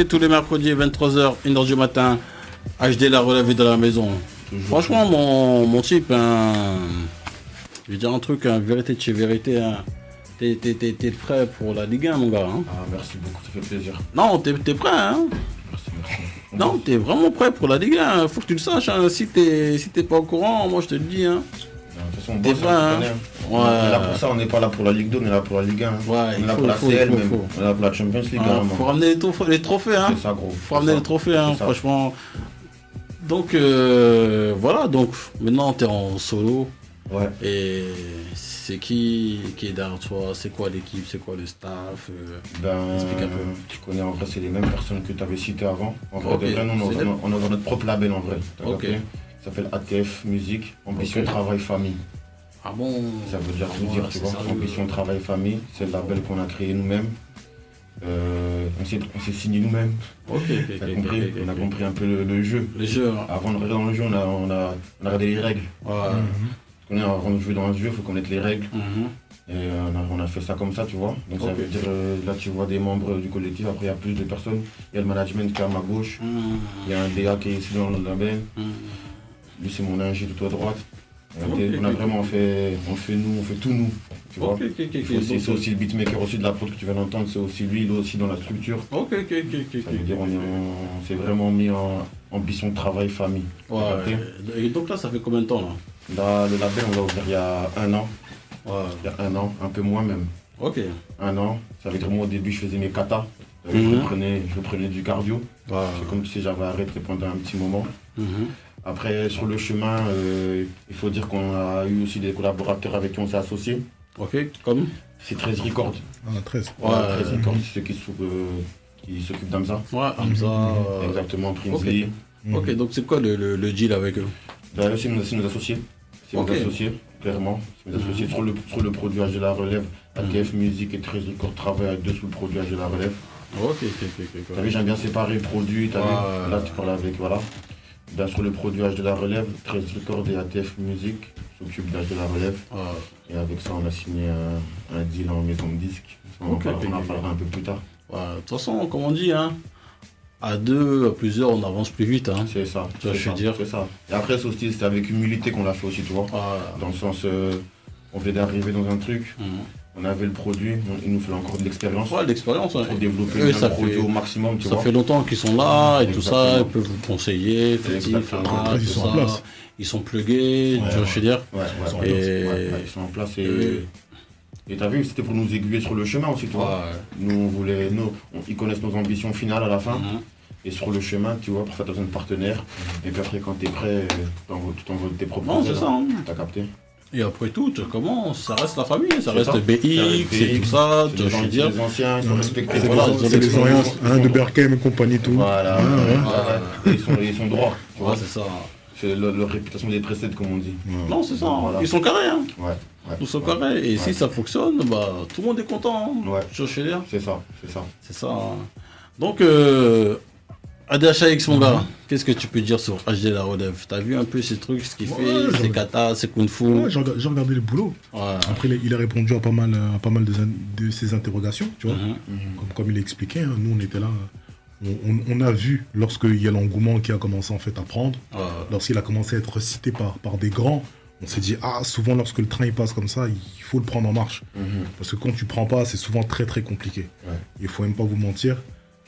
Tous les mercredis 23h, 1h du matin, HD la relève de la maison. Franchement, mon type, je vais dire un truc, vérité de chez vérité, t'es prêt pour la Ligue 1, mon gars. Ah, merci beaucoup, ça fait plaisir. Non, t'es prêt, hein. Merci. Non, t'es vraiment prêt pour la Ligue 1, faut que tu le saches, si t'es pas au courant, moi je te le dis. De toute façon, t'es prêt, hein. On est là pour ça, on n'est pas là pour la Ligue 2, on est là pour la Ligue 1. Ouais, on est là pour la CL même, on est là pour la Champions League. Faut ramener les trophées, hein. C'est ça, gros. Faut ramener les trophées, franchement. Donc, voilà, donc maintenant t'es en solo. Ouais. Et c'est qui est derrière toi? C'est quoi l'équipe? C'est quoi le staff? Explique un peu. Tu connais, en vrai, c'est les mêmes personnes que tu avais citées avant. En vrai, Okay. on a notre propre label en vrai. Ok. Ça s'appelle ATF Musique, Ambition, Travail, Famille. Ah bon? Ça veut dire tout dire, tu vois. Sérieux. Ambition, Travail, Famille, c'est le label qu'on a créé nous-mêmes. On s'est signé nous-mêmes. Ok. On a compris un peu le jeu. Les jeux. Avant de rentrer dans le jeu, on a regardé les règles. Ouais. Parce qu'avant de jouer dans le jeu, il faut connaître les règles. Mhm. Et on a fait ça comme ça, tu vois. Donc ça Ok. veut dire, là tu vois des membres du collectif, après il y a plus de personnes. Il y a le management qui est à ma gauche, il y a un DA qui est ici dans le label. Lui c'est mon ingé tout à droite. On a vraiment fait tout nous, tu vois. C'est aussi le beatmaker aussi de la prod que tu viens d'entendre, c'est aussi lui, il est aussi dans la structure. Ok. Ça veut dire on s'est vraiment mis en ambition de travail, famille. Ouais. Et donc là, ça fait combien de temps là? Là, le label on l'a ouvert il y a 1 an. Ouais. Il y a 1 an, un peu moins même. Ok. 1 an, ça veut dire moi au début je faisais mes katas. Je prenais du cardio. Ouais. C'est comme si j'avais arrêté pendant un petit moment. Mhm. Après, sur le chemin, il faut dire qu'on a eu aussi des collaborateurs avec qui on s'est associés. Ok, comme? C'est 13 Records. Ah, 13. Ouais, 13 Records, c'est ceux qui s'occupent d'Amza. Ouais, Hamza. Exactement, Prince ok. Lee. Ok, donc c'est quoi le deal avec eux? Là, c'est nos associés. C'est Ok. nos associés, clairement. C'est nos associés sur le produit de la relève. ATF Musique et 13 Records travaillent à deux sur le produit de la relève. Ok. T'as vu, j'aime bien séparer le produit, t'as vu. Là, tu parles avec, voilà. Ben, sur le produit de la relève, 13 Records et ATF Musique s'occupent d'âge de la relève. Et avec ça, on a signé un deal en maison de disque. On en parlera un peu plus tard. Ouais, de toute façon, comme on dit, à deux, à plusieurs, on avance plus vite. C'est ça. Tu vois, je veux dire. C'est ça. Et après, c'est avec humilité qu'on l'a fait aussi, tu vois. Dans le sens, on venait d'arriver dans un truc. On avait le produit, il nous fallait encore de l'expérience. Ouais, l'expérience. Pour développer le produit au maximum, tu vois. Ça fait longtemps qu'ils sont là et tout Exactement. ça, ils peuvent vous conseiller, Ils sont en place. Ils sont plugués, tu vois, je veux dire. Ils sont en place et t'as vu, c'était pour nous aiguiller sur le chemin aussi, tu vois. Nous, ils connaissent nos ambitions finales à la fin. Et sur le chemin, tu vois, parfois t'as besoin de partenaires. Et puis après, quand t'es prêt, tu t'envoies tes propres. Non, c'est ça. T'as capté. Et après tout, comment ça reste la famille, ça reste ça. BX et tout ça, C'est je veux dire. les anciens, ils sont respectés. Voilà, C'est les Orients, de Berkem et compagnie, tout. Voilà. Ils sont droits. Tu vois, c'est ça. C'est leur réputation des précèdes, comme on dit. Non, c'est ça. Voilà. Ils sont carrés, Ouais. Ils sont carrés. Et si ça fonctionne, bah tout le monde est content. Ouais. Tu vois, je veux dire. C'est ça. C'est ça. Donc, ADHX, mon gars, qu'est-ce que tu peux dire sur HD La Relève? T'as vu un peu ces trucs, ce qu'il fait, ses katas, ses kung fu? Ouais, j'ai regardé le boulot. Ouais. Après, il a répondu à pas mal de ses interrogations, tu vois. Comme il a expliqué, nous on était là. On a vu lorsqu'il y a l'engouement qui a commencé en fait à prendre, lorsqu'il a commencé à être cité par des grands, on s'est dit souvent lorsque le train il passe comme ça, il faut le prendre en marche. Parce que quand tu prends pas, c'est souvent très très compliqué. Il faut même pas vous mentir,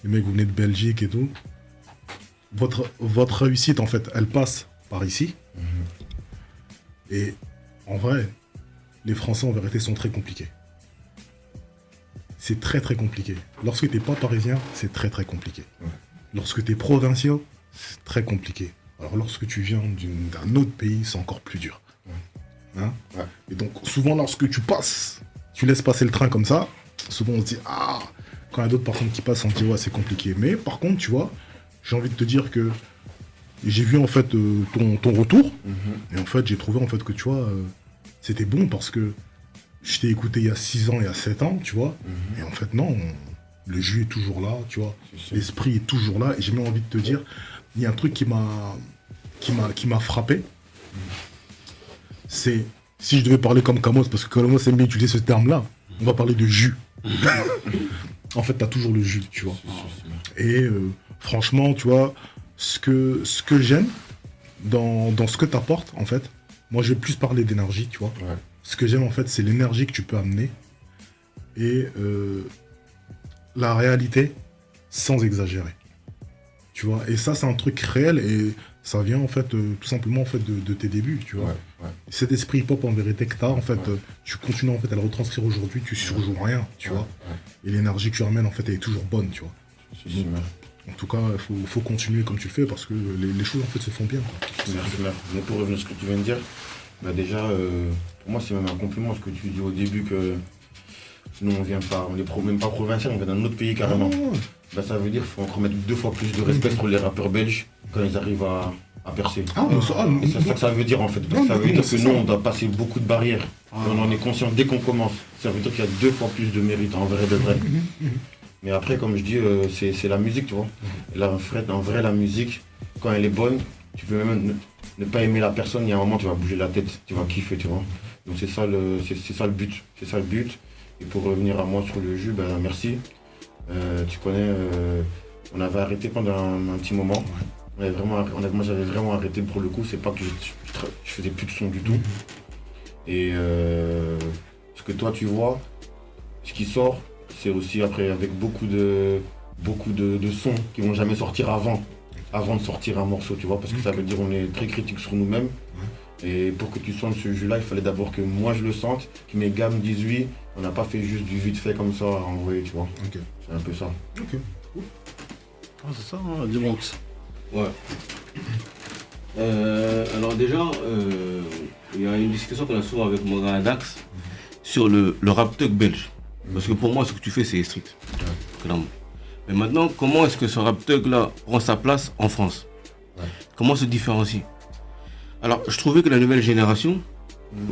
les mecs vous venez de Belgique et tout. Votre réussite en fait, elle passe par ici. Et en vrai, les Français en vérité sont très compliqués. C'est très très compliqué. Lorsque t'es pas parisien, c'est très très compliqué. Lorsque t'es provincial, c'est très compliqué. Alors lorsque tu viens d'un autre pays, c'est encore plus dur. Et donc souvent lorsque tu laisses passer le train comme ça, souvent on se dit quand il y a d'autres personnes qui passent, on se dit c'est compliqué. Mais par contre, tu vois, j'ai envie de te dire que j'ai vu en fait ton retour, et en fait j'ai trouvé en fait que tu vois, c'était bon parce que je t'ai écouté il y a 6 ans, il y a 7 ans, tu vois, et en fait non, le jus est toujours là, tu vois, l'esprit est toujours là, et j'ai même envie de te dire, il y a un truc qui m'a frappé, c'est, si je devais parler comme Kamos, parce que Kamos aime bien utiliser ce terme-là, on va parler de jus. En fait, t'as toujours le jus, tu vois. Et franchement, tu vois, ce que j'aime dans ce que t'apportes, en fait, moi, je vais plus parler d'énergie, tu vois. Ouais. Ce que j'aime, en fait, c'est l'énergie que tu peux amener et la réalité sans exagérer. Tu vois, et ça, c'est un truc réel et ça vient, en fait, tout simplement, en fait, de tes débuts, tu vois. Ouais. Cet esprit hip-hop, en vérité, que t'as, en fait, tu continues, en fait, à le retranscrire aujourd'hui, tu surjoues rien, tu vois. Et l'énergie que tu ramènes, en fait, elle est toujours bonne, tu vois. C'est super. En tout cas, il faut continuer comme tu le fais parce que les choses, en fait, se font bien, quoi. C'est super. Mais pour revenir à ce que tu viens de dire, bah déjà, pour moi, c'est même un compliment ce que tu dis au début que sinon on vient pas, on est même pas provincial, on vient d'un autre pays carrément. Bah, ça veut dire qu'il faut encore mettre 2 fois plus de respect sur les rappeurs belges quand ils arrivent à percer. Et c'est ça que ça veut dire en fait. Ça veut dire que nous, on doit passer beaucoup de barrières. Et on en est conscient dès qu'on commence. Ça veut dire qu'il y a 2 fois plus de mérite en vrai de vrai. Mais après, comme je dis, c'est la musique, tu vois. Et là, en vrai, la musique, quand elle est bonne, tu peux même ne pas aimer la personne, il y a un moment, tu vas bouger la tête, tu vas kiffer, tu vois. Donc c'est ça le but. C'est ça le but. Et pour revenir à moi sur le jus, ben merci. Tu connais, on avait arrêté pendant un petit moment. Moi j'avais vraiment arrêté pour le coup, c'est pas que je faisais plus de son du tout. Et ce que toi tu vois, ce qui sort, c'est aussi après avec beaucoup de sons qui vont jamais sortir avant de sortir un morceau, tu vois, parce que ça veut dire on est très critique sur nous-mêmes. Et pour que tu sentes ce jus-là, il fallait d'abord que moi je le sente, que mes gars me disent oui, on n'a pas fait juste du vite fait comme ça à envoyer, tu vois. C'est un peu ça. C'est ça, hein, du Bronx. Ouais. Alors déjà, il y a une discussion qu'on a souvent avec mon gars Dax sur le rap tug belge. Parce que pour moi, ce que tu fais, c'est strict. Clairement. Mais maintenant, comment est-ce que ce rap tug là prend sa place en France? Comment se différencie? Alors, je trouvais que la nouvelle génération,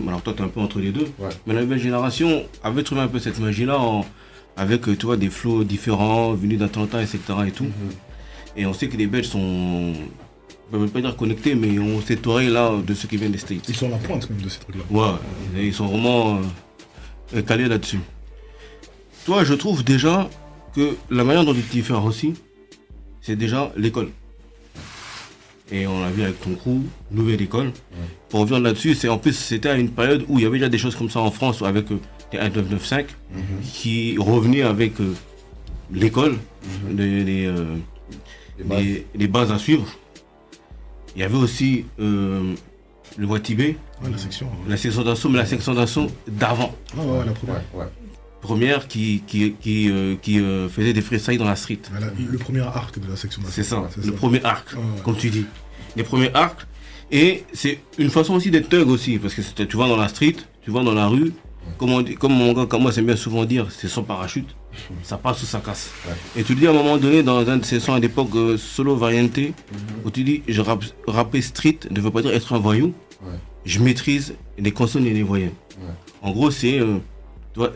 alors toi tu es un peu entre les deux, mais la nouvelle génération avait trouvé un peu cette magie-là avec, tu vois, des flows différents, venus d'Atlanta, etc. et tout. Et on sait que les Belges sont, on ne peut pas dire connectés, mais ont cette oreille là de ceux qui viennent des States. Ils sont à la pointe même de ces trucs-là. Ouais, et ils sont vraiment calés là-dessus. Toi, je trouve déjà que la manière dont tu te différencies, c'est déjà l'école. Et on l'a vu avec ton crew, nouvelle école. Pour revenir là-dessus, en plus c'était à une période où il y avait déjà des choses comme ça en France avec les 1995 qui revenaient avec l'école, les bases à suivre. Il y avait aussi le Watibé, la section d'assaut, mais la section d'assaut d'avant. La première. Première qui faisait des freestyles dans la street. Le premier arc de la section d'assaut. C'est ça, le premier arc, comme tu dis. Les premiers arcs. Et c'est une façon aussi d'être thug aussi, parce que tu vas dans la street, tu vas dans la rue, comme mon gars, comme moi j'aime bien souvent dire, c'est sans parachute, ça passe ou ça casse. Et tu le dis à un moment donné dans un de ces sons à l'époque solo variante, où tu dis rapper street ne veut pas dire être un voyou, je maîtrise les consonnes et les voyelles. En gros c'est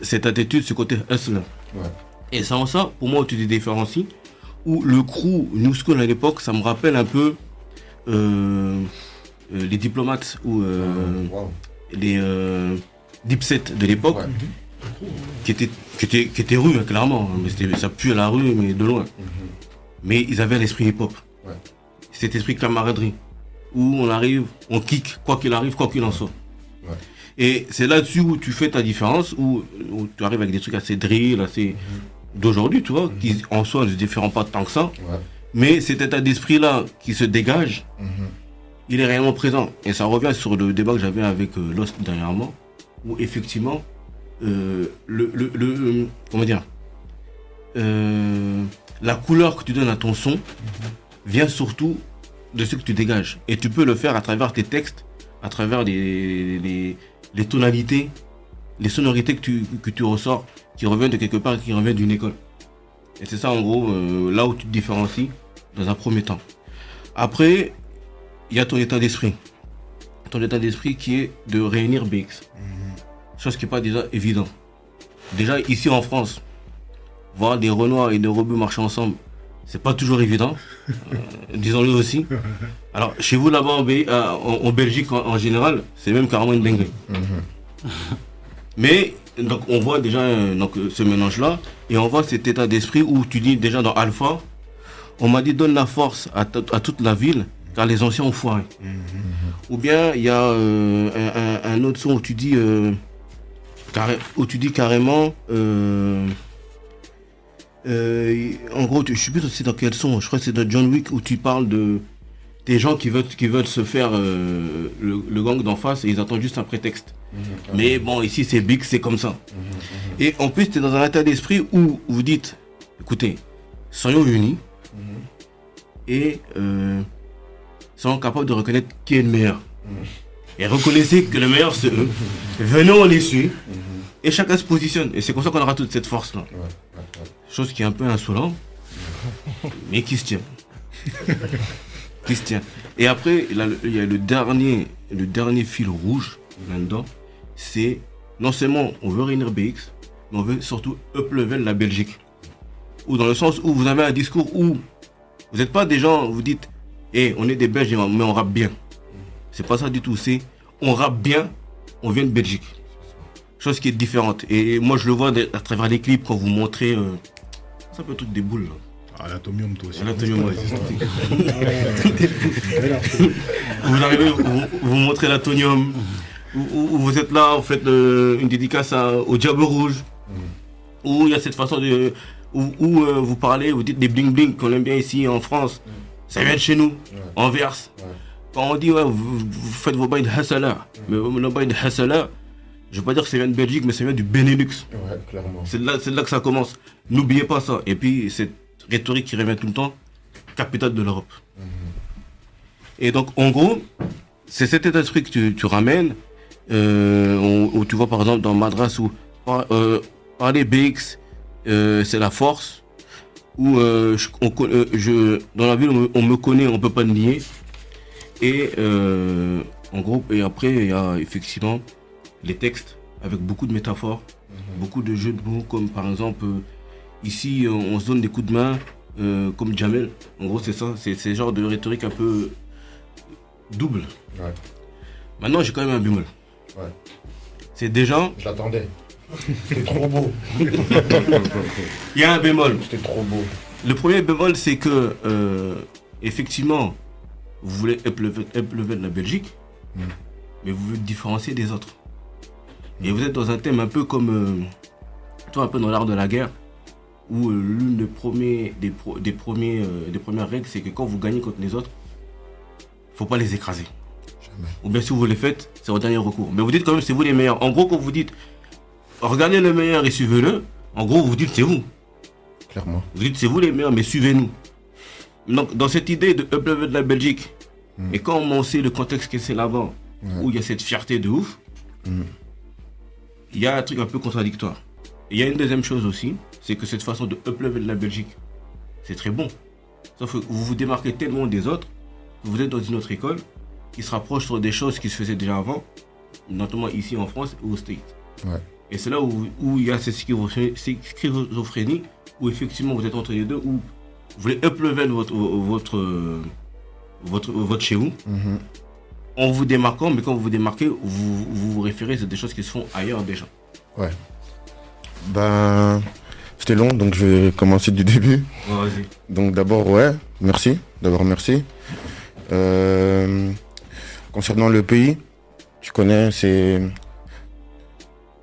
cette attitude, ce côté hustler. Et sans ça, pour moi tu te différencies, où le crew New School à l'époque, ça me rappelle un peu les diplomates ou les dipset de l'époque qui étaient rue hein, clairement, mais ça pue à la rue mais de loin. Mais ils avaient l'esprit hip-hop, cet esprit camaraderie où on arrive, on kick quoi qu'il arrive, quoi qu'il en soit. Et c'est là-dessus où tu fais ta différence, où tu arrives avec des trucs assez drill, assez d'aujourd'hui, tu vois, qui en soi ne se différent pas tant que ça. Mais cet état d'esprit-là qui se dégage, il est réellement présent. Et ça revient sur le débat que j'avais avec Lost dernièrement, où effectivement, comment dire, la couleur que tu donnes à ton son vient surtout de ce que tu dégages. Et tu peux le faire à travers tes textes, à travers les tonalités, les sonorités que tu ressors, qui reviennent de quelque part, qui reviennent d'une école. Et c'est ça en gros, là où tu te différencies dans un premier temps. Après, il y a ton état d'esprit. Ton état d'esprit qui est de réunir BX. Chose qui n'est pas déjà évident. Déjà ici en France, voir des Renois et des Rebeux marcher ensemble, c'est pas toujours évident. Disons-le aussi. Alors chez vous là-bas en Belgique en général, c'est même carrément une dinguerie. Mais donc on voit déjà ce mélange-là, et on voit cet état d'esprit où tu dis déjà dans Alpha, on m'a dit donne la force à toute la ville, car les anciens ont foiré. Ou bien il y a un autre son où tu dis, carrément, en gros, je sais plus c'est dans quel son, je crois que c'est dans John Wick où tu parles des gens qui veulent se faire le gang d'en face et ils attendent juste un prétexte. Mais bon, ici c'est big, c'est comme ça. Et en plus, tu es dans un état d'esprit où vous dites, écoutez, soyons unis et soyons capables de reconnaître qui est le meilleur. Et reconnaissez que le meilleur c'est eux. Venez, on les suit. Et chacun se positionne. Et c'est comme ça qu'on aura toute cette force-là. Chose qui est un peu insolente, mais qui se tient. Et après, il y a le dernier fil rouge là-dedans. C'est non seulement on veut réunir BX, mais on veut surtout up-level la Belgique. Ou dans le sens où vous avez un discours où vous n'êtes pas des gens, vous dites, on est des Belges, mais on rappe bien. C'est pas ça du tout, c'est on rappe bien, on vient de Belgique. Chose qui est différente. Et moi je le vois à travers les clips quand vous montrez, ça peut être toutes des boules. Là. Ah, l'atomium, toi aussi. L'atomium, ouais. Vous arrivez, vous montrez l'atomium, où vous êtes là, vous faites une dédicace au Diable Rouge, où il y a cette façon de. Où vous parlez, vous dites des bling-bling qu'on aime bien ici en France, ça vient de chez nous, en verse. Quand on dit, vous faites vos bails de Hassala, mais le bail de Hassala, je ne veux pas dire que ça vient de Belgique, mais ça vient du Benelux. Ouais, clairement. C'est là que ça commence. N'oubliez pas ça. Et puis, cette rhétorique qui revient tout le temps, capitale de l'Europe. Et donc, en gros, c'est cet état d'esprit que tu ramènes, où tu vois par exemple dans Madras, où parler BX, c'est la force, où dans la ville, on me connaît, on ne peut pas le nier. Et en gros, et après, il y a effectivement les textes avec beaucoup de métaphores, beaucoup de jeux de mots, comme par exemple, ici, on se donne des coups de main, comme Jamel. En gros, c'est ça, c'est ce genre de rhétorique un peu double. Ouais. Maintenant, j'ai quand même un bémol. Ouais. C'est déjà... Je l'attendais. C'était trop beau. Il y a un bémol. C'était trop beau. Le premier bémol, c'est que, effectivement, vous voulez up-level la Belgique, mais vous voulez différencier des autres. Et vous êtes dans un thème un peu comme, un peu dans l'art de la guerre, où l'une des premières règles, c'est que quand vous gagnez contre les autres, faut pas les écraser. Jamais. Ou bien si vous les faites, c'est au dernier recours. Mais vous dites quand même c'est vous les meilleurs. En gros, quand vous dites regardez le meilleur et suivez-le, en gros vous dites c'est vous. Clairement. Vous dites c'est vous les meilleurs, mais suivez-nous. Donc dans cette idée de up-level de la Belgique, et quand on sait le contexte que c'est là-bas, où il y a cette fierté de ouf, il y a un truc un peu contradictoire. Et il y a une deuxième chose aussi, c'est que cette façon de up-level de la Belgique, c'est très bon. Sauf que vous vous démarquez tellement des autres, que vous êtes dans une autre école, qui se rapproche sur des choses qui se faisaient déjà avant, notamment ici en France ou aux States. Ouais. Et c'est là où il y a cette schizophrénie, où effectivement vous êtes entre les deux, où vous voulez up-level votre chez vous, en vous démarquant, mais quand vous vous démarquez, vous référez à des choses qui se font ailleurs déjà. Ouais. Ben, c'était long, donc je vais commencer du début. Ouais, vas-y. Donc d'abord, merci. Concernant le pays, tu connais, c'est...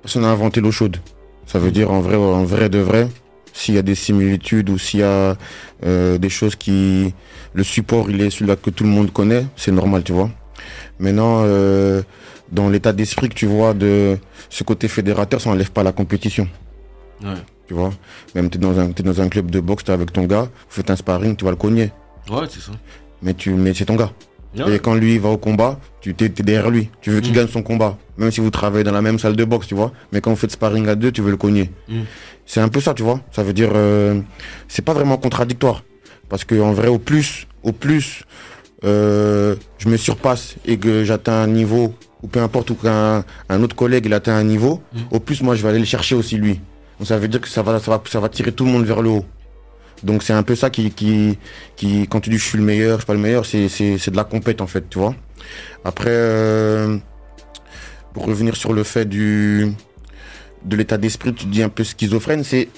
Personne n'a inventé l'eau chaude. Ça veut dire en vrai de vrai, s'il y a des similitudes ou s'il y a des choses qui... Le support, il est celui-là que tout le monde connaît, c'est normal, tu vois. Maintenant, dans l'état d'esprit que tu vois de ce côté fédérateur, ça n'enlève pas la compétition. Ouais. Tu vois, même t'es dans un club de boxe, t'es avec ton gars, vous faites un sparring, tu vas le cogner. Ouais, c'est ça. Mais c'est ton gars. Ouais. Et quand lui va au combat, tu t'es derrière lui. Tu veux qu'il gagne son combat. Même si vous travaillez dans la même salle de boxe, tu vois. Mais quand vous faites sparring à deux, tu veux le cogner. C'est un peu ça, tu vois. Ça veut dire, c'est pas vraiment contradictoire. Parce qu'en vrai, au plus, je me surpasse et que j'atteins un niveau, ou peu importe, ou qu'un autre collègue il atteint un niveau, au plus, moi, je vais aller le chercher aussi, lui. Donc ça veut dire que ça va tirer tout le monde vers le haut. Donc c'est un peu ça qui quand tu dis je suis le meilleur, je suis pas le meilleur, c'est de la compète en fait, tu vois. Après, pour revenir sur le fait de l'état d'esprit, tu dis un peu schizophrène, c'est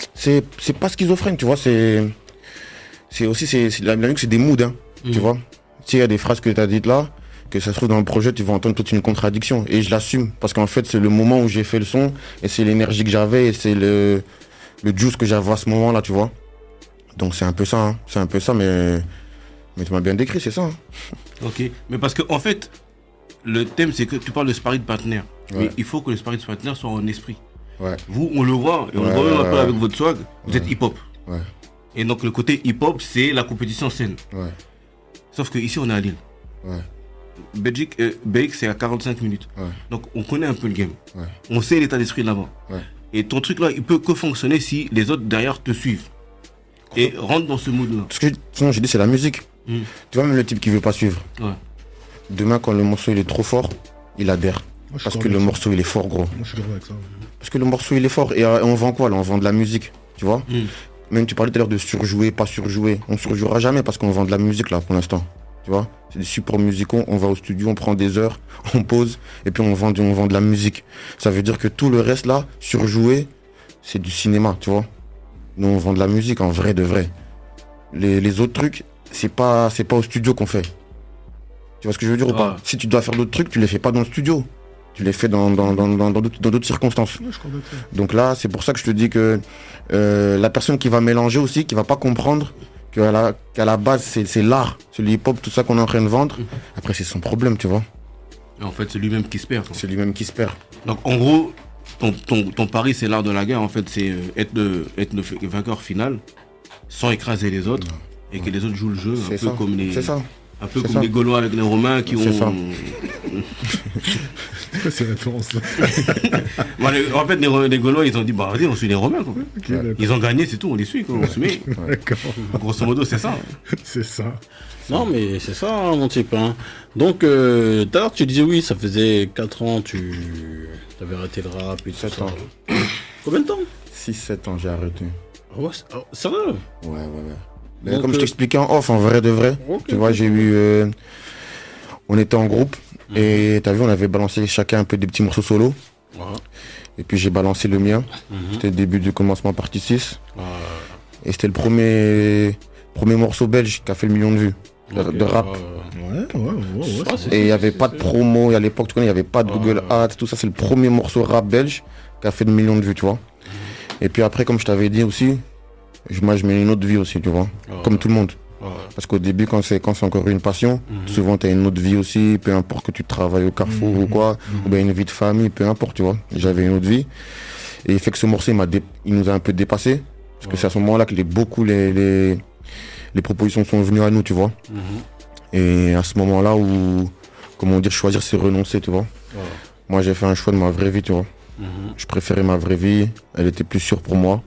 pas schizophrène, tu vois, c'est aussi, la musique, c'est des moods, hein, tu vois. Tu sais, il y a des phrases que tu as dites là, que ça se trouve dans le projet, tu vas entendre toute une contradiction. Et je l'assume, parce qu'en fait, c'est le moment où j'ai fait le son, et c'est l'énergie que j'avais, et c'est le juice que j'avais à ce moment-là, tu vois. Donc c'est un peu ça, mais tu m'as bien décrit, c'est ça. Hein. Ok, mais parce que en fait, le thème, c'est que tu parles de sparring partner, mais il faut que le sparring partner soit en esprit. Ouais. Vous, on le voit, et on le voit même un peu avec votre swag, vous êtes hip-hop. Ouais. Et donc le côté hip-hop, c'est la compétition scène. Ouais. Sauf qu'ici, on est à Lille. Ouais. Belgique, BX, c'est à 45 minutes. Ouais. Donc on connaît un peu le game. Ouais. On sait l'état d'esprit là-bas. Ouais. Et ton truc là, il peut que fonctionner si les autres derrière te suivent. Et rentrent dans ce mood-là. Sinon, j'ai dit, c'est la musique. Tu vois, même le type qui veut pas suivre. Ouais. Demain, quand le morceau il est trop fort, il adhère. Moi, je Parce suis que le d'accord avec morceau il est fort, gros. ça. Moi, je suis d'accord avec ça. Parce que le morceau il est fort. Et on vend quoi là? On vend de la musique. Tu vois? Même tu parlais tout à l'heure de surjouer, pas surjouer. On surjouera jamais parce qu'on vend de la musique là pour l'instant. Tu vois? C'est des supports musicaux. On va au studio, on prend des heures, on pose et puis on vend de la musique. Ça veut dire que tout le reste là, surjouer, c'est du cinéma, tu vois? Nous on vend de la musique en vrai de vrai. Les autres trucs, c'est pas au studio qu'on fait. Tu vois ce que je veux dire ou pas? Si tu dois faire d'autres trucs, tu les fais pas dans le studio. Tu les fais dans d'autres circonstances. Ouais, je crois d'accord. Donc là, c'est pour ça que je te dis que la personne qui va mélanger aussi, qui va pas comprendre qu'à la base, c'est l'art, c'est le hip-hop, tout ça qu'on est en train de vendre. Après, c'est son problème, tu vois. Et en fait, c'est lui-même qui se perd. C'est lui-même qui se perd. Donc en gros, ton pari, c'est l'art de la guerre. En fait, c'est être le vainqueur final sans écraser les autres et que les autres jouent le jeu un peu comme les... C'est ça. Un peu comme les Gaulois avec les Romains qui ont... C'est ça. C'est référence là. En fait, les Gaulois, ils ont dit, bah vas-y, on suit les Romains. Quoi. Ok, d'accord. Ils ont gagné, c'est tout, on les suit, quoi, on se met. D'accord. Grosso modo, c'est ça. C'est ça. Non, mais c'est ça, hein, mon type. Hein. Donc, tout à l'heure, tu disais oui, ça faisait 4 ans, tu avais arrêté le rap et tout 7 ça. ans. Combien de temps? 6-7 ans, j'ai arrêté. Ah ouais, sérieux? Ouais. Mais Donc, comme je t'expliquais en off, en vrai de vrai, tu vois, j'ai eu... on était en groupe et t'as vu, on avait balancé chacun un peu des petits morceaux solo. Ouais. Et puis j'ai balancé le mien. C'était le début du commencement partie 6. Et c'était le premier morceau belge qui a fait le million de vues de rap. Ouais. Et il n'y avait pas de promo. Et à l'époque, tu connais, il n'y avait pas de Google Ads, tout ça. C'est le premier morceau rap belge qui a fait le million de vues, tu vois. Et puis après, comme je t'avais dit aussi, moi je mets une autre vie aussi, tu vois. Comme tout le monde. Parce qu'au début, quand c'est encore une passion, souvent tu as une autre vie aussi, peu importe que tu travailles au Carrefour ou quoi, ou bien une vie de famille, peu importe, tu vois. J'avais une autre vie. Et il fait que ce morceau, il nous a un peu dépassé. Parce que c'est à ce moment-là que les propositions sont venues à nous, tu vois. Et à ce moment-là où, comment dire, choisir c'est renoncer, tu vois. Moi j'ai fait un choix de ma vraie vie, tu vois. Je préférais ma vraie vie, elle était plus sûre pour moi.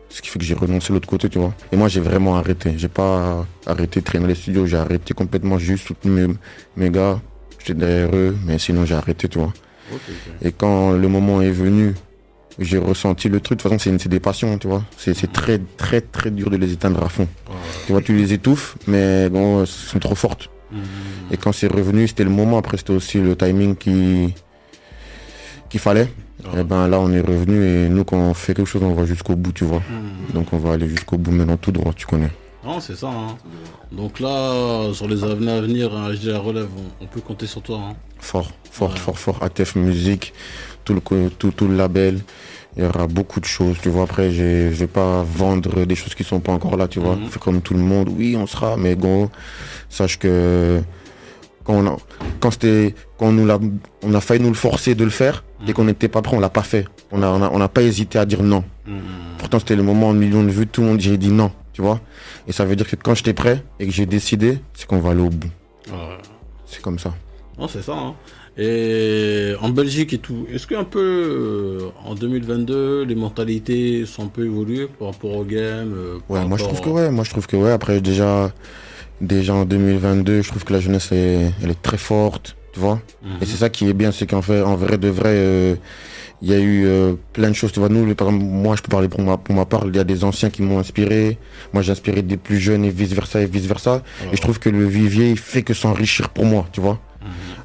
Ce qui fait que j'ai renoncé de l'autre côté, tu vois. Et moi, j'ai vraiment arrêté. J'ai pas arrêté de traîner les studios. J'ai arrêté complètement. J'ai juste soutenu mes gars. J'étais derrière eux. Mais sinon, j'ai arrêté, tu vois. Et quand le moment est venu, j'ai ressenti le truc. De toute façon, c'est des passions, tu vois. C'est très, très, très dur de les éteindre à fond. Tu vois, tu les étouffes, mais bon, elles sont trop fortes. Et quand c'est revenu, c'était le moment. Après, c'était aussi le timing qu'il fallait. Et ben là on est revenu et nous quand on fait quelque chose on va jusqu'au bout, tu vois. Donc on va aller jusqu'au bout maintenant tout droit, tu connais. Non, c'est ça. Hein. Donc là, sur les années à venir, HD La Relève, on peut compter sur toi. Hein. Fort. ATF Musique, tout le label. Il y aura beaucoup de choses, tu vois. Après, je vais pas vendre des choses qui sont pas encore là, tu vois. Fait comme tout le monde, oui, on sera, mais gros, sache que quand on a failli nous le forcer de le faire et qu'on n'était pas prêt, on l'a pas fait. On n'a pas hésité à dire non. Pourtant, c'était le moment en millions de vues, tout le monde j'ai dit non, tu vois. Et ça veut dire que quand j'étais prêt et que j'ai décidé, c'est qu'on va aller au bout. C'est comme ça. Non, c'est ça. Hein. Et en Belgique et tout, est-ce qu'un peu en 2022, les mentalités sont un peu évoluées par rapport au game Moi je trouve que ouais. Après déjà en 2022, je trouve que la jeunesse elle est très forte, tu vois. Et c'est ça qui est bien, c'est qu'en fait, en vrai de vrai, il y a eu plein de choses, tu vois. Nous, par exemple, moi je peux parler pour ma part, il y a des anciens qui m'ont inspiré. Moi j'ai inspiré des plus jeunes et vice versa. Et je trouve que le vivier il fait que s'enrichir pour moi, tu vois.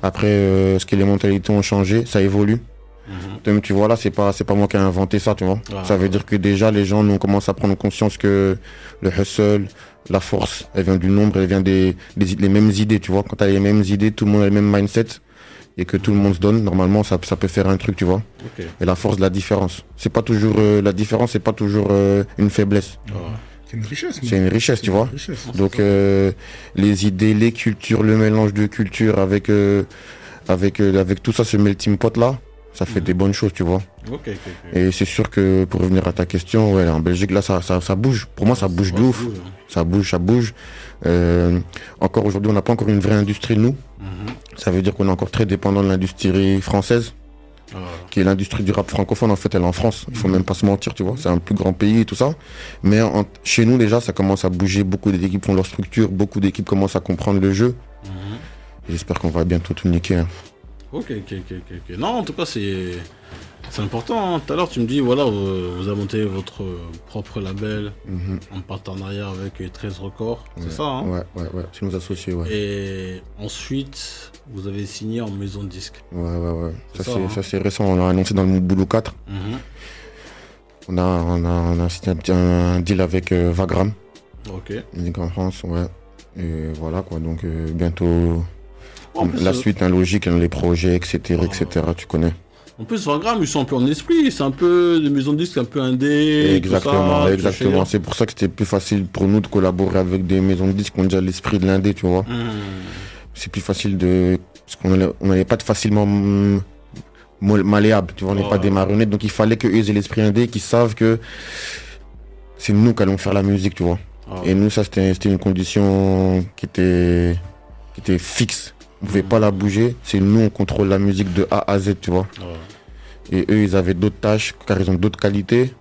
Après, ce que les mentalités ont changé, ça évolue. Tu vois, là, c'est pas moi qui ai inventé ça, tu vois. Ça veut dire que déjà, les gens, nous, on commence à prendre conscience que le hustle, la force, elle vient du nombre, elle vient des mêmes idées, tu vois. Quand t'as les mêmes idées, tout le monde a le même mindset et que tout le monde se donne, normalement, ça peut faire un truc, tu vois. Ok. Et la force de la différence. C'est pas toujours, la différence, c'est pas toujours une faiblesse. C'est une richesse. C'est une richesse, tu vois. Une richesse. Donc, les idées, les cultures, le mélange de cultures avec tout ça, ce melting pot là, ça fait des bonnes choses, tu vois. Ok. Et c'est sûr que pour revenir à ta question, ouais, en Belgique là, ça bouge. Pour moi, ça bouge de ouf. Ça bouge. Encore aujourd'hui, on n'a pas encore une vraie industrie, nous. Ça veut dire qu'on est encore très dépendant de l'industrie française, qui est l'industrie du rap francophone. En fait, elle est en France. Il faut même pas se mentir, tu vois. C'est un plus grand pays et tout ça. Mais chez nous, déjà, ça commence à bouger. Beaucoup d'équipes font leur structure. Beaucoup d'équipes commencent à comprendre le jeu. Et j'espère qu'on va bientôt tout niquer. Hein. Ok. Non, en tout cas, c'est important. Hein. Tout à l'heure, tu me dis, voilà, vous avez monté votre propre label en partenariat avec 13 Records. C'est ça, hein? Ouais. C'est nos associés, ouais. Et ensuite, vous avez signé en maison de disque. Ouais. C'est Ça, c'est récent. On l'a annoncé dans le Boulot 4. On a signé un deal avec Vagram. Ok. Musique en France, ouais. Et voilà, quoi. Donc, bientôt... En plus, la suite, logique, les projets, etc., tu connais. En plus, Vagram, ils sont un peu en esprit. C'est un peu des maisons de disques un peu indé. Exactement. Tout ça, C'est pour ça que c'était plus facile pour nous de collaborer avec des maisons de disques qui ont déjà l'esprit de l'indé, tu vois. C'est plus facile parce qu'on n'allait pas être facilement malléable, tu vois. On n'est pas des marionnettes. Donc il fallait qu'eux aient l'esprit indé, qu'ils savent que c'est nous qui allons faire la musique, tu vois. Et nous, ça, c'était une condition qui était fixe. On ne pouvait pas la bouger. C'est nous, on contrôle la musique de A à Z, tu vois. Et eux, ils avaient d'autres tâches, car ils ont d'autres qualités.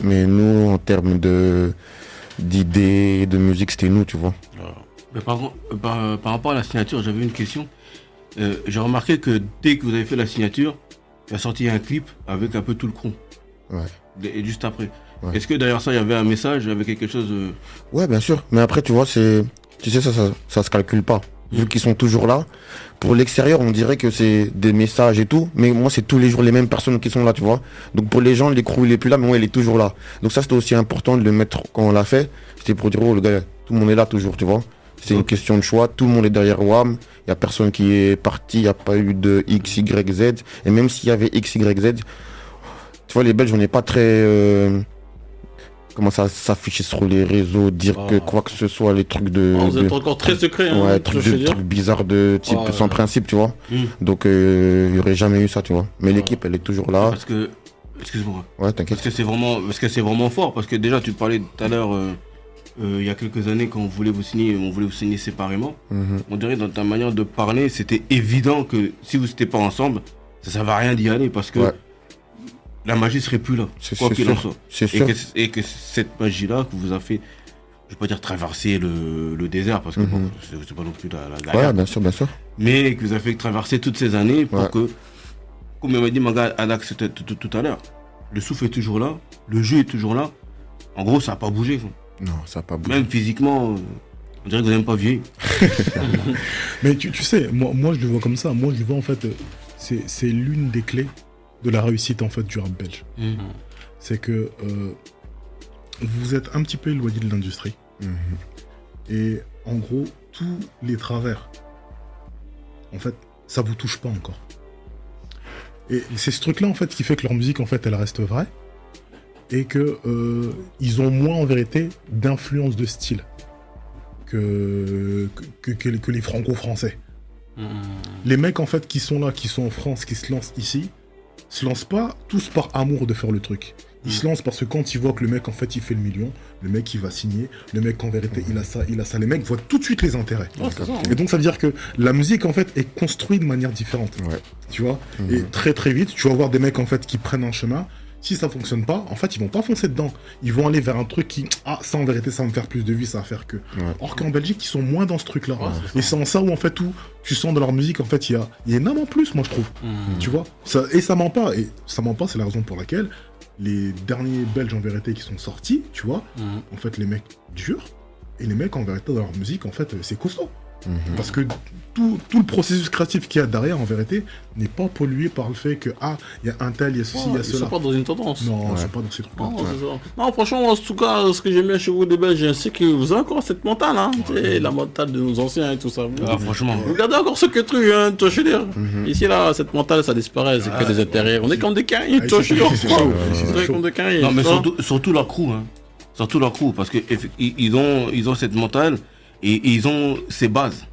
Mais nous, en termes d'idées, de musique, c'était nous, tu vois. Mais par rapport à la signature, j'avais une question. J'ai remarqué que dès que vous avez fait la signature, il a sorti un clip avec un peu tout le crew. Ouais. Et juste après. Ouais. Est-ce que derrière ça, il y avait un message, il y avait quelque chose Ouais, bien sûr. Mais après, tu vois, ça se calcule pas. Vu qu'ils sont toujours là. Pour l'extérieur, on dirait que c'est des messages et tout. Mais moi, c'est tous les jours les mêmes personnes qui sont là, tu vois. Donc pour les gens, l'écrou, il est plus là, mais moi, il est toujours là. Donc ça, c'était aussi important de le mettre quand on l'a fait. C'était pour dire, oh, le gars, tout le monde est là toujours, tu vois. C'est une question de choix. Tout le monde est derrière WAM. Il n'y a personne qui est parti. Il n'y a pas eu de X, Y, Z. Et même s'il y avait X, Y, Z, tu vois, les Belges, on n'est pas très... comment ça s'afficher sur les réseaux, dire que quoi que ce soit, les trucs de... vous êtes encore très secret, hein, ouais, trucs bizarres de type sans principe, tu vois. Donc, il n'y aurait jamais eu ça, tu vois. Mais l'équipe, elle est toujours là. Parce que... Excuse-moi. Ouais, t'inquiète. Parce que c'est vraiment fort. Parce que déjà, tu parlais tout à l'heure, il y a quelques années, quand on voulait vous signer séparément. On dirait dans ta manière de parler, c'était évident que si vous n'étiez pas ensemble, ça ne servait à rien d'y aller parce que... Ouais. La magie serait plus là, quoi qu'il en soit. C'est sûr. Et que cette magie-là que vous a fait, je vais pas dire traverser le désert, parce que bon, c'est pas non plus la galère. Ouais, bien sûr. Mais que vous a fait traverser toutes ces années pour que, comme il m'a dit Manga Alex tout à l'heure, le souffle est toujours là, le jeu est toujours là. En gros, ça n'a pas bougé. Non, ça n'a pas bougé. Même physiquement, on dirait que vous n'avez même pas vieilli. Mais tu sais, moi je le vois comme ça. Moi je le vois en fait, c'est l'une des clés de la réussite en fait du rap belge. C'est que vous êtes un petit peu éloigné de l'industrie. Et en gros, tous les travers, en fait, ça vous touche pas encore. Et c'est ce truc-là en fait qui fait que leur musique en fait elle reste vraie et que ils ont moins en vérité d'influence de style que les franco-français. Les mecs en fait qui sont là, qui sont en France, qui se lancent ici, se lancent pas tous par amour de faire le truc. Ils se lancent parce que quand ils voient que le mec en fait il fait le million, le mec il va signer, le mec en vérité il a ça, les mecs voient tout de suite les intérêts. Et donc ça veut dire que la musique en fait est construite de manière différente. Tu vois. Et très très vite, tu vas voir des mecs en fait qui prennent un chemin. Si ça fonctionne pas, en fait ils vont pas foncer dedans. Ils vont aller vers un truc qui, ça en vérité ça va me faire plus de vues, ça va faire que. Or qu'en Belgique ils sont moins dans ce truc là. Et c'est en ça où en fait où tu sens dans leur musique en fait il y a énormément plus, moi je trouve. Tu vois. Et ça ment pas, c'est la raison pour laquelle les derniers Belges en vérité qui sont sortis, tu vois, en fait les mecs durent, et les mecs en vérité dans leur musique en fait c'est costaud. Parce que tout le processus créatif qu'il y a derrière, en vérité, n'est pas pollué par le fait que, il y a un tel, il y a ceci, il y a Ils sont cela. pas dans une tendance. Non, c'est pas dans ces trucs-là. Non, c'est ça. Non, franchement, en tout cas, ce que j'aime bien chez vous, les Belges, c'est que vous avez encore cette mentale, hein. C'est la mentale de nos anciens et tout ça. Ah, franchement. Vous gardez encore ce que truc, hein, toi, je veux dire. Ici, là, cette mentale, ça disparaît, c'est que des intérieurs. On est comme des cailles, toi, je veux dire. On est comme des cailles. Non, mais surtout leur crew, hein. Surtout leur crew, parce qu'ils ont cette mentale et ils ont ces bases.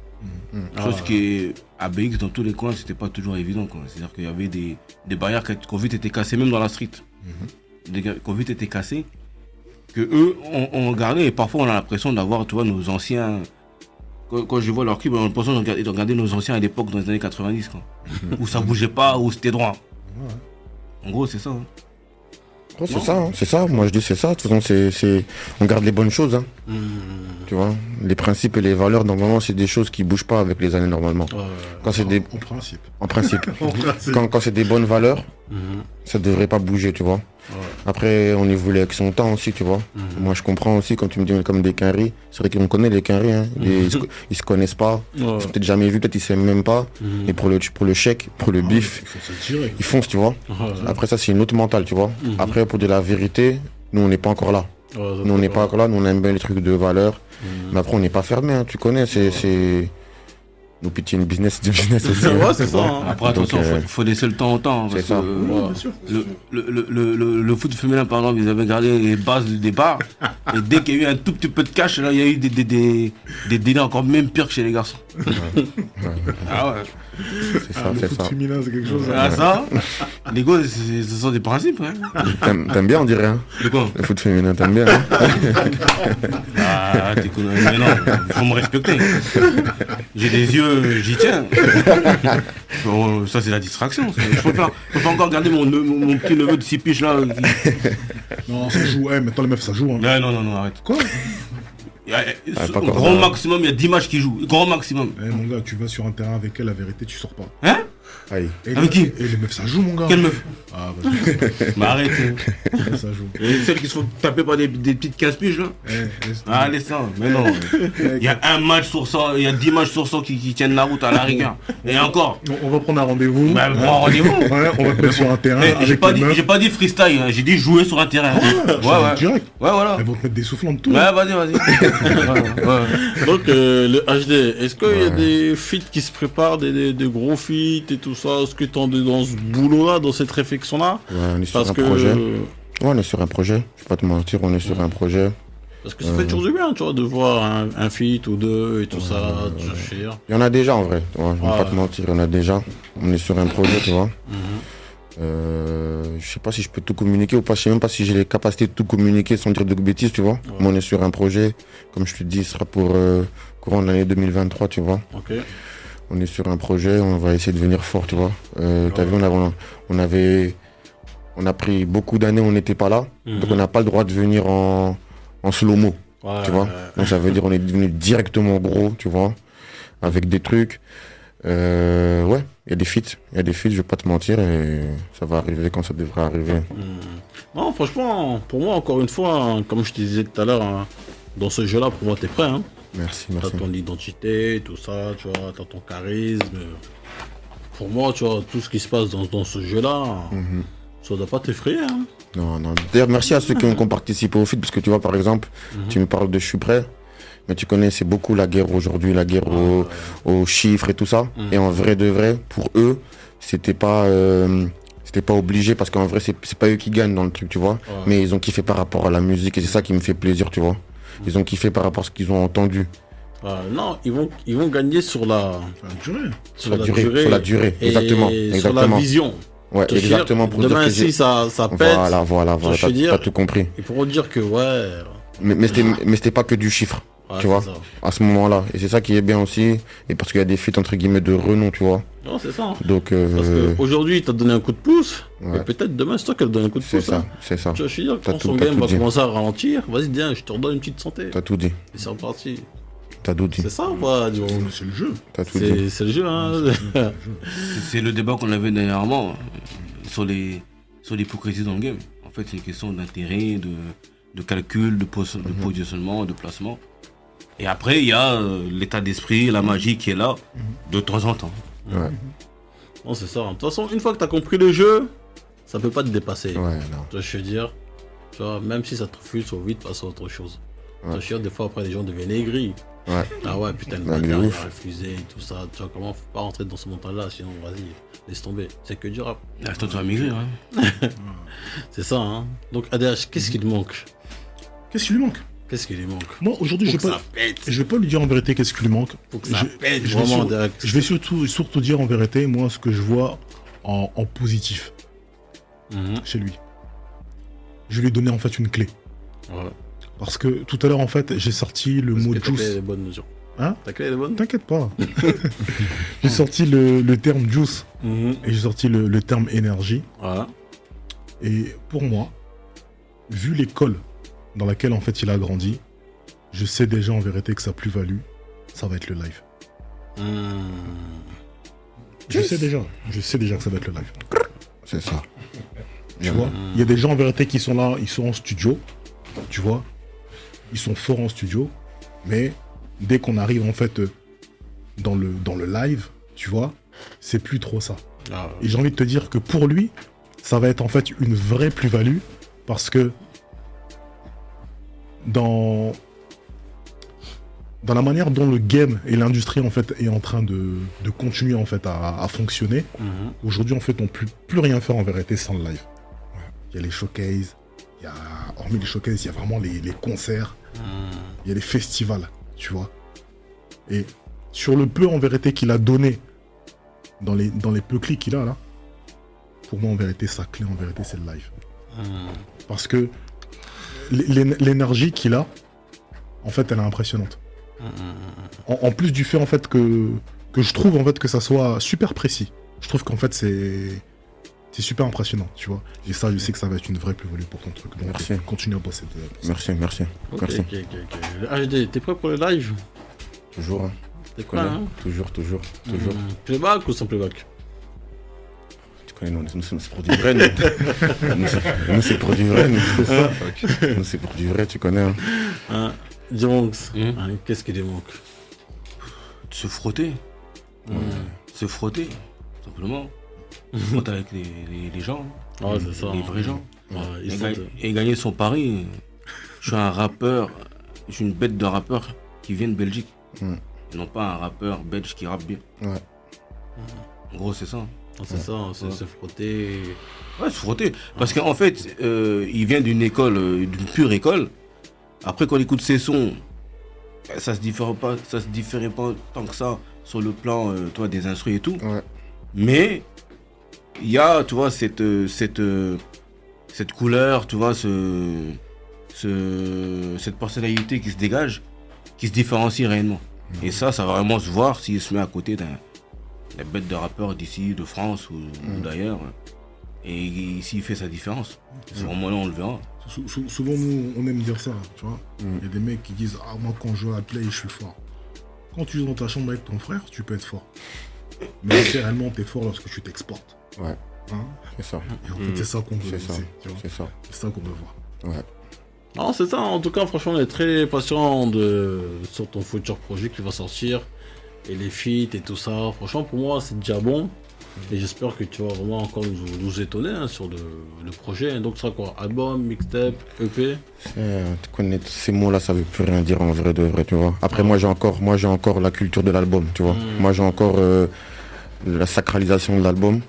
Chose qui, à BX, dans tous les coins, c'était pas toujours évident, quoi. C'est-à-dire qu'il y avait des barrières qui ont vite été cassées, même dans la street. Qui ont vite été cassées, que eux ont gardé, et parfois on a l'impression d'avoir, tu vois, nos anciens. Quand je vois leur clip, on a l'impression de regarder nos anciens à l'époque, dans les années 90, quoi. Où ça bougeait pas, où c'était droit. En gros, c'est ça. Hein. Oh, c'est ça, hein, c'est ça. Moi je dis c'est ça. De toute façon, on garde les bonnes choses. Hein. Tu vois, les principes et les valeurs, normalement, c'est des choses qui bougent pas avec les années normalement. Quand c'est des... En principe. En principe. Quand c'est des bonnes valeurs, ça devrait pas bouger, tu vois. Après, on évolue avec son temps aussi, tu vois. Moi, je comprends aussi quand tu me dis comme des quinries. C'est vrai qu'on connaît les quinries, hein. Ils se connaissent pas. Ils sont peut-être jamais vus, peut-être ils s'aiment même pas. Et pour le chèque, pour le bif, ils foncent, tu vois. Après, ça, c'est une autre mentale, tu vois. Après, pour dire la vérité, nous, on n'est pas encore là. Nous, on n'est pas encore là. Nous, on aime bien les trucs de valeur. Mais après, on n'est pas fermé, hein. Tu connais, c'est... Nous pitié, business, du business aussi. Ouais, c'est ça. Hein. Après, attention, faut laisser le temps au temps. C'est ça. Bien sûr. Le foot féminin, par exemple, ils avaient gardé les bases du départ. Et dès qu'il y a eu un tout petit peu de cash, là, il y a eu des délais encore même pires que chez les garçons. Ah ouais. C'est ça, Le c'est foot ça. féminin, c'est quelque chose. Ah ça, les gars, ce sont des principes. Hein. T'aimes bien, on dirait, hein. De quoi? Le foot féminin, t'aimes bien, hein. Ah, t'es con. Mais non, faut me respecter. J'ai des yeux, j'y tiens. Bon, ça, c'est la distraction. Je peux pas encore garder mon petit neveu de 6 piges là. Non, ça joue. Maintenant, les meufs, ça joue. Hein. Non, arrête. Quoi? Au grand maximum, il y a 10 matchs qui jouent. Grand maximum. Mon gars, tu vas sur un terrain avec elle, la vérité, tu sors pas. Hein? Aïe. Avec qui? Et les meufs, ça joue, mon gars. Quelle meuf? Ah, vas-y. Mais arrête. Ça joue. Et celles qui se font taper par des petites 15 piges là? Ah, laisse ça. Mais non. Il y a un match sur 100, il y a 10 matchs sur 100 qui tiennent la route à la rigueur. Et encore. On va prendre un rendez-vous. Bah, prends un rendez-vous. Ouais, on va te mettre sur un terrain. Mais avec j'ai les pas meufs. dit freestyle, hein. J'ai dit jouer sur un terrain. Ouais. Direct. Ouais, voilà. Elles vont te mettre des soufflants de tout. Ouais, vas-y. Ouais. Donc, le HD, est-ce qu'il y a des feats qui se préparent, des gros feats et tout ça? Est-ce que tu es dans ce boulot-là, dans cette réflexion-là? Ouais, on est sur Parce un que... projet. Ouais, on est sur un projet. Je vais pas te mentir, on est sur un projet. Parce que ça fait toujours du bien, tu vois, de voir un feat ou deux et tout ça, tu vois. Il y en a déjà en vrai. Ouais, je vais Ah, pas te mentir, il y en a déjà. On est sur un projet, tu vois. Je sais pas si je peux tout communiquer ou pas. Je sais même pas si j'ai les capacités de tout communiquer sans dire de bêtises, tu vois. Mais on est sur un projet. Comme je te dis, ce sera pour courant de l'année 2023, tu vois. Ok. On est sur un projet, on va essayer de devenir fort, tu vois. T'as vu, on a pris beaucoup d'années, on n'était pas là. Donc on n'a pas le droit de venir en slow-mo, tu vois. Donc ça veut dire on est devenu directement gros, tu vois, avec des trucs. Ouais, il y a des feats, je vais pas te mentir, et ça va arriver quand ça devrait arriver. Non, franchement, pour moi, encore une fois, hein, comme je te disais tout à l'heure, hein, dans ce jeu-là, pour moi, t'es prêt. Hein. Merci. T'as ton identité, tout ça, tu vois, t'as ton charisme. Pour moi, tu vois, tout ce qui se passe dans ce jeu-là, ça doit pas t'effrayer. Hein. Non. D'ailleurs, merci à ceux qui ont participé au feat, parce que tu vois, par exemple, tu me parles de Je suis prêt, mais tu connais, c'est beaucoup la guerre aujourd'hui, la guerre aux chiffres et tout ça. Et en vrai de vrai, pour eux, c'était pas obligé, parce qu'en vrai, c'est pas eux qui gagnent dans le truc, tu vois. Mais ils ont kiffé par rapport à la musique, et c'est ça qui me fait plaisir, tu vois. Ils ont kiffé par rapport à ce qu'ils ont entendu. Non, ils vont gagner sur la durée. Sur la durée, et exactement. sur la vision. Ouais, exactement. Pour demain, si ça pète, voilà, t'as tout compris. Ils pourront dire que ouais. Mais c'était pas que du chiffre, tu vois, à ce moment-là. Et c'est ça qui est bien aussi, et parce qu'il y a des feats entre guillemets de renom, tu vois. Non, c'est ça. Donc, parce qu'aujourd'hui, il t'a donné un coup de pouce, et peut-être demain, c'est toi qui vas te donner un coup de pouce. C'est ça. Tu vois, je veux dire, quand son game va commencer à ralentir, vas-y, viens, je te redonne une petite santé. T'as tout dit. Et c'est reparti. T'as tout dit. C'est ça ou pas, c'est le jeu. T'as tout dit. C'est le jeu, hein. C'est le débat qu'on avait dernièrement sur l'hypocrisie dans le game. En fait, c'est une question d'intérêt, de calcul, de positionnement, de placement. Et après, il y a l'état d'esprit, la magie qui est là, de temps en temps. Ouais. Non, c'est ça. De toute façon, une fois que tu as compris le jeu, ça peut pas te dépasser. Ouais, non. Tu vois, je veux dire, tu vois, même si ça te refuse, faut vite passer à autre chose. Ouais. Je veux dire, des fois, après, les gens deviennent aigris. Ouais. Ah ouais, putain, le Ouais, bâtard, de il ouf. a refusé et tout ça. Tu vois, comment, faut pas rentrer dans ce montant-là, sinon, vas-y, laisse tomber. C'est que du rap. Attends, tu vas maigrir. Hein. C'est ça, hein. Donc, ADH, qu'est-ce qui lui manque? Qu'est-ce qui lui manque? Qu'est-ce qui lui manque? Moi, aujourd'hui, Faut je que vais ça pète. pas lui dire en vérité qu'est-ce qui lui manque. Faut que ça pète, je vais vraiment, sur- direct. Je vais surtout dire en vérité, moi, ce que je vois en positif Mhm. chez lui. Je lui ai donné en fait une clé. Ouais. Parce que tout à l'heure, en fait, j'ai sorti le mot Est-ce que ta clé, elle juice. est bonne mesure? Hein? Ta clé, elle est bonne? T'inquiète pas. J'ai sorti le terme juice Mhm. et j'ai sorti le terme énergie. Voilà. Et pour moi, vu l'école dans laquelle en fait il a grandi, je sais déjà en vérité que sa plus-value, ça va être le live. Je sais déjà que ça va être le live. C'est ça. Tu vois, il y a des gens en vérité qui sont là, ils sont en studio, tu vois, ils sont forts en studio, mais dès qu'on arrive en fait dans le live, tu vois, c'est plus trop ça. Ah, Et j'ai envie de te dire que pour lui, ça va être en fait une vraie plus-value parce que dans la manière dont le game et l'industrie en fait est en train de continuer en fait à fonctionner, mhm. aujourd'hui en fait on peut plus rien faire en vérité sans le live. Il y a les showcases, hormis les showcases, il y a vraiment les concerts, il y a les festivals, tu vois. Et sur le peu en vérité qu'il a donné dans les peu clics qu'il a là, pour moi en vérité sa clé en vérité c'est le live. Parce que l'énergie qu'il a, en fait elle est impressionnante. En plus du fait en fait que je trouve en fait que ça soit super précis. Je trouve qu'en fait c'est super impressionnant, tu vois. Et ça, je sais que ça va être une vraie plus-value pour ton truc. Donc, Merci. continue à bosser. Merci. Ok, Merci. ok. HD, t'es prêt pour le live? Toujours, hein. T'es Tu prêt, connais. hein? Toujours. Playback ou sans playback? Tu connais, nous c'est pour du vrai. Nous c'est pour du vrai. Nous c'est pour du vrai, tu connais. Hein. Hein? Dimonx, Mhm. qu'est-ce qui lui manque? Se frotter. Se frotter, simplement. Quand t'es avec les gens, Ouais, c'est ça. les vrais gens. Ouais, ils Et, sont- et gagner son pari. Je suis un rappeur, je suis une bête de rappeur qui vient de Belgique. Mm. Et non pas un rappeur belge qui rappe bien. Ouais. En gros, c'est ça. C'est ça, c'est se frotter. Ouais, se frotter. Parce qu'en fait, il vient d'une école, d'une pure école. Après, quand on écoute ses sons, ça se différait pas tant que ça sur le plan toi, des instrus et tout. Ouais. Mais il y a, tu vois, cette couleur, tu vois, cette personnalité qui se dégage, qui se différencie réellement. Et ça va vraiment se voir s'il se met à côté d'un bête de rappeur d'ici, de France ou d'ailleurs. Et s'il fait sa différence. À ce moment-là, on le verra. Souvent, nous, on aime dire ça, tu vois. Il y a des mecs qui disent « Ah, moi, quand je joue à la play, je suis fort. » Quand tu joues dans ta chambre avec ton frère, tu peux être fort. Mais réellement, t'es fort lorsque tu t'exportes. Ouais. Hein, C'est ça. et en fait, c'est ça qu'on veut C'est ça. laisser, tu vois. C'est ça. C'est ça qu'on veut voir. Ouais. Non, c'est ça. En tout cas, franchement, on est très patient sur ton futur projet qui va sortir. Et les feats et tout ça. Franchement, pour moi, c'est déjà bon. Et j'espère que tu vas vraiment encore nous étonner hein, sur le projet. Donc, ce sera quoi? Album, mixtape, EP? Tu connais ces mots-là, ça veut plus rien dire en vrai de vrai, tu vois. Après, moi, j'ai encore la culture de l'album, tu vois. Moi, j'ai encore la sacralisation de l'album.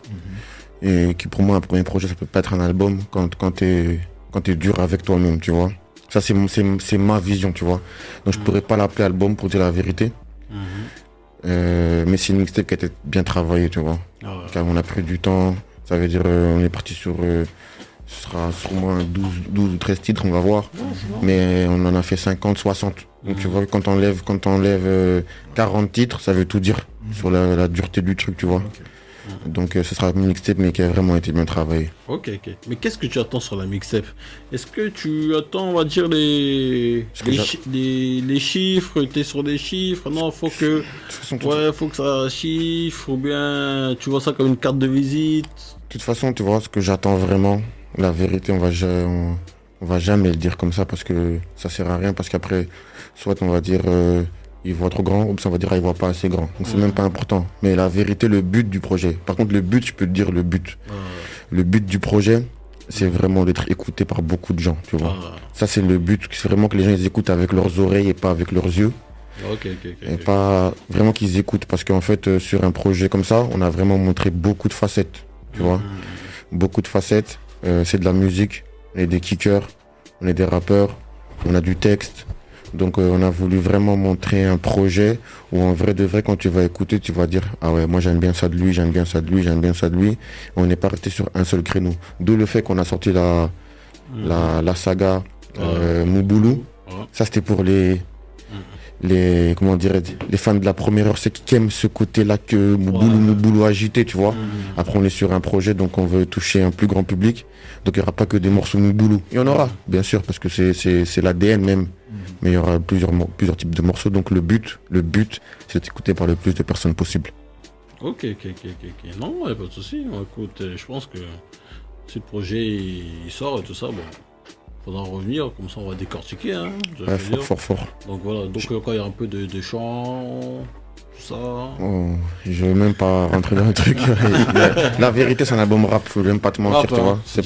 Et qui, pour moi, un premier projet, ça peut pas être un album quand t'es dur avec toi-même, tu vois. Ça, c'est ma vision, tu vois. Donc, je pourrais pas l'appeler album pour dire la vérité. Mais c'est une mixtape qui a été bien travaillée, tu vois. Ah ouais. Car on a pris du temps, ça veut dire on est parti sur ce sera sûrement 12 ou 13 titres, on va voir. Mais on en a fait 50, 60. Donc tu vois, quand on enlève 40 titres, ça veut tout dire sur la dureté du truc, tu vois. Donc ce sera une mixtape mais qui a vraiment été bien travaillée. Ok. Mais qu'est-ce que tu attends sur la mixtape? Est-ce que tu attends, on va dire, les chiffres? T'es sur des chiffres? Non, faut que... De toute façon, faut que ça chiffre, ou bien tu vois ça comme une carte de visite. de toute façon, tu vois, ce que j'attends vraiment, la vérité, On va jamais le dire comme ça parce que ça sert à rien. Parce qu'après, soit on va dire il voit trop grand, ou on va dire il voit pas assez grand. Donc c'est même pas important. Mais la vérité, le but du projet. Par contre, le but, je peux te dire le but. Le but du projet, c'est vraiment d'être écouté par beaucoup de gens, tu vois. Ça, c'est le but. C'est vraiment que les gens ils écoutent avec leurs oreilles et pas avec leurs yeux. Et pas vraiment qu'ils écoutent. Parce qu'en fait, sur un projet comme ça, on a vraiment montré beaucoup de facettes, tu vois. Beaucoup de facettes. C'est de la musique. On est des kickers, on est des rappeurs, on a du texte. Donc on a voulu vraiment montrer un projet où en vrai de vrai, quand tu vas écouter, tu vas dire ah ouais, moi j'aime bien ça de lui, j'aime bien ça de lui, j'aime bien ça de lui. On n'est pas resté sur un seul créneau. D'où le fait qu'on a sorti la saga Mouboulou. Ça c'était pour les comment dirais-je, les fans de la première heure, c'est qui aiment ce côté-là que Mouboulou agité, tu vois. Après on est sur un projet, donc on veut toucher un plus grand public. Donc il n'y aura pas que des morceaux Mouboulou. Il y en aura, bien sûr, parce que c'est l'ADN même. Mais il y aura plusieurs types de morceaux. Donc le but, c'est d'être écouté par le plus de personnes possible. Ok. Non, il n'y a pas de souci. Écoute, je pense que si le projet il sort et tout ça, bon, faudra revenir, comme ça on va décortiquer. Hein, ouais, fort. Donc voilà, donc quand il y a un peu de chant, tout ça. Oh, je vais même pas rentrer dans le truc. La vérité, c'est un album rap, faut même pas te mentir, tu vois. C'est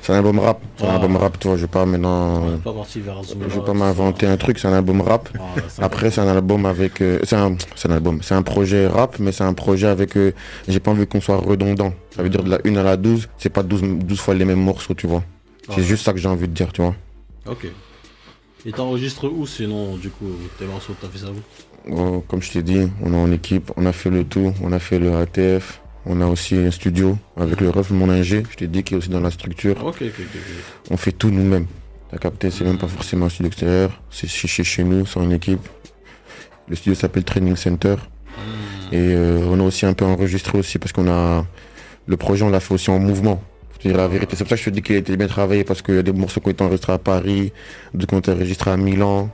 un album rap. C'est un album rap, tu vois. Je vais pas maintenant. Pas parti vers je vais pas m'inventer un truc, c'est un album rap. Après, c'est un album avec. C'est un projet rap, mais c'est un projet avec. J'ai pas envie qu'on soit redondant. Ça veut dire de la 1 à la 12, c'est pas 12 fois les mêmes morceaux, tu vois. C'est juste ça que j'ai envie de dire, tu vois. Ok. Et t'enregistres où sinon, du coup, tes morceaux, t'as fait ça où? Comme je t'ai dit, on est en équipe, on a fait le tout, on a fait le ATF, on a aussi un studio avec le ref, mon ingé, je t'ai dit qu'il est aussi dans la structure. Ok. On fait tout nous-mêmes. T'as capté, c'est même pas forcément un studio extérieur, c'est chez nous, c'est en équipe. Le studio s'appelle Training Center. Et on a aussi un peu enregistré aussi parce qu'on a... Le projet, on l'a fait aussi en mouvement. Pour te dire la vérité. C'est pour ça que je te dis qu'il a été bien travaillé parce qu'il y a des morceaux qui ont été enregistrés à Paris, d'autres qui ont été enregistrés à Milan,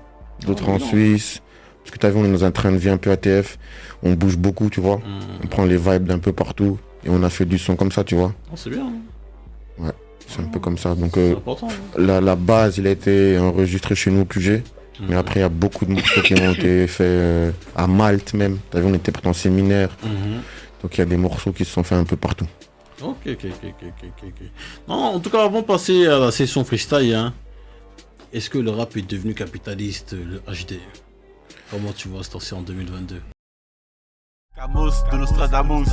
d'autres en Suisse. Parce que t'as vu, on est dans un train de vie un peu ATF. On bouge beaucoup, tu vois. On prend les vibes d'un peu partout. Et on a fait du son comme ça, tu vois. C'est bien. Ouais, c'est un peu comme ça. Donc c'est important. La base, il a été enregistré chez nous au QG. Mais après, il y a beaucoup de morceaux qui ont été faits à Malte même. T'as vu, on était pourtant en séminaire. Donc il y a des morceaux qui se sont faits un peu partout. Ok. Non, en tout cas, avant de passer à la session freestyle, hein, est-ce que le rap est devenu capitaliste, le HD? Comment tu vois ce temps-ci en 2022? Camos de Nostradamus.